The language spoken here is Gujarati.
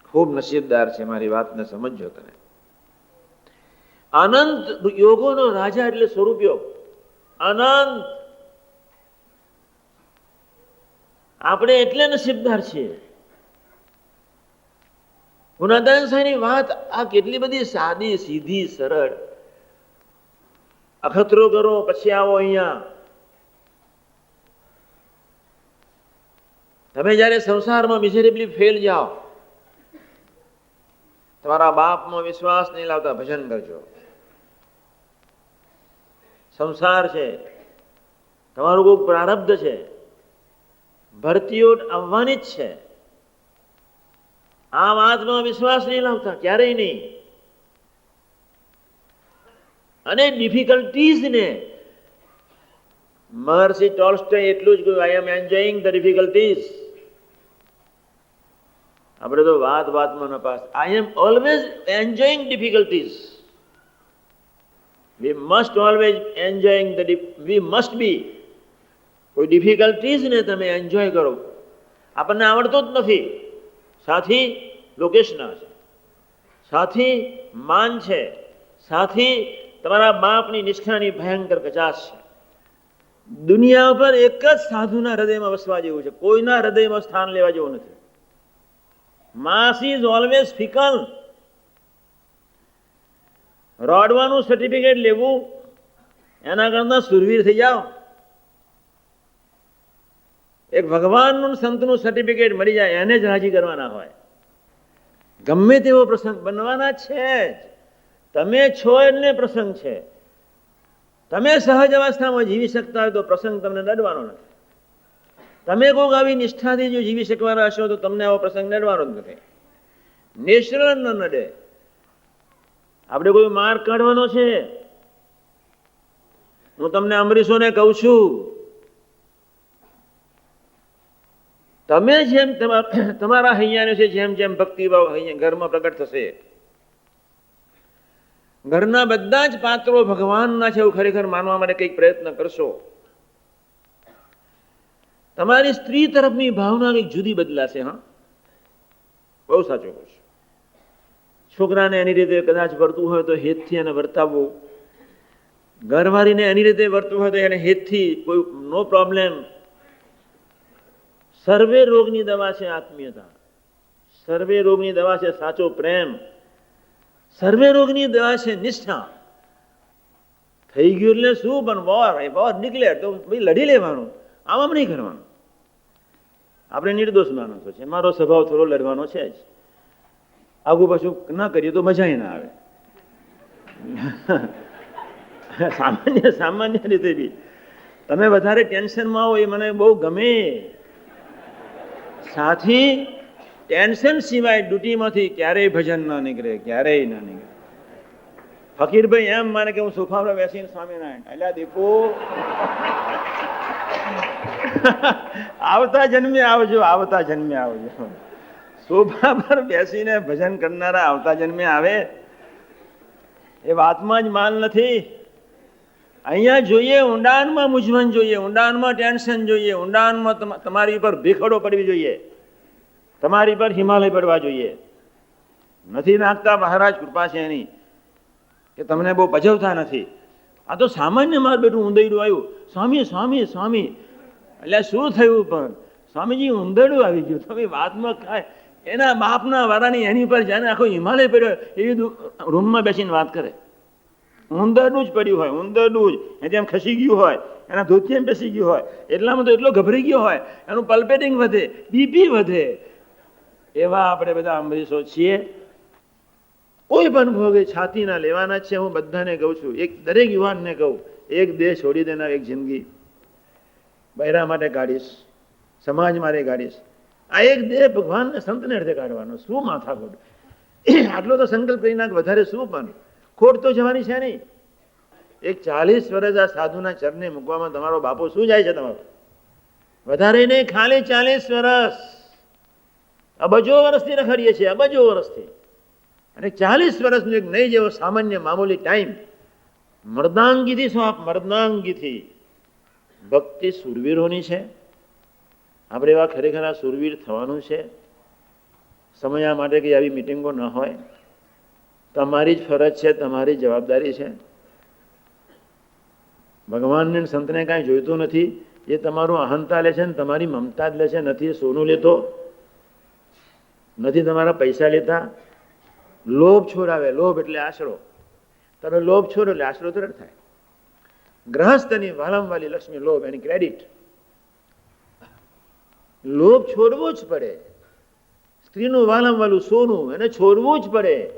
ખૂબ નસીબદાર છે. મારી વાતને સમજો તમે. અનંત યોગોનો રાજા એટલે સ્વરૂપ યોગ. અનંત. આપણે એટલે નસીબદાર છીએ. ગુણાદાન સાહેબની વાત આ કેટલી બધી સાદી, સીધી, સરળ. અખતરો કરો પછી આવો અહીંયા. તમે જયારે સંસારમાં મિઝરેબલી ફેલ જાઓ, તમારા બાપમાં વિશ્વાસ નહીં લાવતા, ભજન કરજો. સંસાર છે, તમારું કોઈ પ્રારબ્ધ છે, ભરતીઓ આવવાની જ છે. આ વાતમાં વિશ્વાસ નહીં લાવતા, ક્યારેય નહીં. અને ડિફિકલ્ટીઝ ને મહર્ષિ ટોલ્સ્ટોય એટલું જ કહ્યું, આઈ એમ એન્જોયિંગ ધ ડિફિકલ્ટીઝ. આપણે તો વાતમાં ન pass. I am always enjoying difficulties. We must always enjoying we must be. કોઈ ડિફિકલ્ટીઝ ને તમે એન્જોય કરો. આપણને આવડતો જ નથી. સાથી લોકેશના છે, સાથી માન છે, સાથી તમારા બાપની નિષ્ઠાની ભયંકર કચાશ છે. દુનિયા ઉપર એક જ સાધુના હૃદયમાં વસવા જેવું છે, કોઈના હૃદયમાં સ્થાન લેવા જેવું નથી. માસ ઇઝ ઓલવેઝ ફિકલ. રોડવાનું સર્ટિફિકેટ લેવું એના કરતા સુરવીર થઈ જાઓ. એક ભગવાનનું સંતનું સર્ટિફિકેટ મળી જાય એને જ રાજી કરવાના હોય. ગમે તેવો પ્રસંગ બનવાના છે જ. તમે છો એટલે પ્રસંગ છે. તમે સહજ અવસ્થામાં જીવી શકતા હોય તો પ્રસંગ તમને નડવાનો નથી. તમે કોઈક આવી નિષ્ઠાથી જો જીવી શકવાના હશો તો તમને આવો પ્રસંગ નડવાનો જ નથી. નેચરલ ન નડે. આપણે કોઈ માર કાઢવાનો છે? હું તમને અમરીશોને કહું છું, તમે જેમ તમારા હૈયાને છે જેમ જેમ ભક્તિભાવ ઘરમાં પ્રગટ થશે, ઘરના બધા જ પાત્રો ભગવાનના છે એવું ખરેખર માનવા માટે કંઈક પ્રયત્ન કરશો, તમારી સ્ત્રી તરફની ભાવના કંઈક જુદી બદલાશે. હા, બહુ સાચું કહું છું. છોકરાને એની રીતે કદાચ વર્તવું હોય તો હેતથી એને વર્તાવવું. ઘરવાળીને એની રીતે વર્તવું હોય તો એને હેતથી, કોઈ નો પ્રોબ્લેમ. સર્વે રોગની દવા છે આત્મીયતા. સર્વે રોગની દવા છે સાચો પ્રેમ. સર્વે રોગની દવા છે નિષ્ઠા. થઈ ગયું એટલે શું? પણ વોર ડિક્લેર તો ભાઈ લડી લેવાનું, આમ નહીં કરવાનું. આપણે નિર્દોષ માણસો છે, મારો સ્વભાવ થોડો લડવાનો છે જ. આગું પાછું ના કરીએ તો મજા ના આવે. સામાન્ય રીતે બી તમે વધારે ટેન્શનમાં આવો એ મને બહુ ગમે. સાથી ટેન્શન સિવાય ડ્યુટીમાંથી ક્યારેય ભજન ના નીકળે, ક્યારેય ના નીકળે. ફકીરભાઈ એમ માને કે હું સોફા પર બેસીને સ્વામિનારાયણ એટલે દીપો આવતા જન્મે આવજો, આવતા જન્મે આવજો. સોફા પર બેસીને ભજન કરનારા આવતા જન્મે આવે એ વાતમાં જ માલ નથી. અહીંયા જોઈએ ઊંડાણમાં મૂંઝવણ જોઈએ, ઊંડાણમાં ટેન્શન જોઈએ, ઊંડાણમાં તમારી પર ભીખડો પડવી જોઈએ, તમારી પર હિમાલય પડવા જોઈએ. નથી નાખતા મહારાજ, કૃપા છે એની કે તમને બહુ પજવતા નથી. આ તો સામાન્ય માર બેઠું ઊંધેડું આવ્યું, સ્વામી સ્વામી સ્વામી. એટલે શું થયું? પણ સ્વામીજી ઊંધેડું આવી ગયું. તમે વાતમાં કાંઈ એના બાપના વારાની એની પર જાણે આખો હિમાલય પડ્યો એવી રૂમમાં બેસીને વાત કરે. ઊંધરનું જ પડ્યું હોય, ઊંધરનું જ એથી એમ ખસી ગયું હોય, એના ધોતી એમ બેસી ગયું હોય, એટલામાં તો એટલો ગભરાઈ ગયો હોય, એનું પલ્પેટિંગ વધે, બીપી વધે. એવા આપણે બધા અમરીશો છીએ. કોઈ પણ ભોગે છાતીના લેવાના છે. હું બધાને કહું છું, એક દરેક યુવાનને કહું, એક દેહ છોડી દેનાર એક જિંદગી બૈરા માટે કાઢીશ, સમાજ માટે કાઢીશ. આ એક દેહ ભગવાનને સંતને અર્થે કાઢવાનો. શું માથાકૂટ! આટલો તો સંકલ્પ કરી નાખ, વધારે શું? પણ ખોટ તો જવાની છે નહીં. એક 40 વર્ષ આ સાધુના ચરણે મૂકવામાં તમારો બાપો શું જાય છે? તમારો વધારે નહીં, ખાલી 40 વર્ષ. અબજો વર્ષથી રખડીએ છીએ, અબજો વર્ષથી. અને 40 વર્ષનો એક નહીં જેવો સામાન્ય મામૂલી ટાઈમ મર્દાંગીથી શું આપ મર્દાંગીથી ભક્તિ સુરવીરોની છે. આપણે એવા ખરેખર આ સુરવીર થવાનું છે. સમય માટે કે આવી મિટિંગો ન હોય. તમારી જ ફરજ છે, તમારી જવાબદારી છે. ભગવાનને સંતને કાંઈ જોઈતું નથી. એ તમારું અહંતા લે છે ને તમારી મમતા જ લે છે. નથી સોનું લેતો, નથી તમારા પૈસા લેતા. લોભ છોડાવે. લોભ એટલે આશરો. તમે લોભ છોડો એટલે આશરો તરત થાય. ગ્રહસ્થની વાલમવાલી લક્ષ્મી લોભ, એની ક્રેડિટ. લોભ છોડવો જ પડે. સ્ત્રીનું વાલમવાલું સોનું એને છોડવું જ પડે.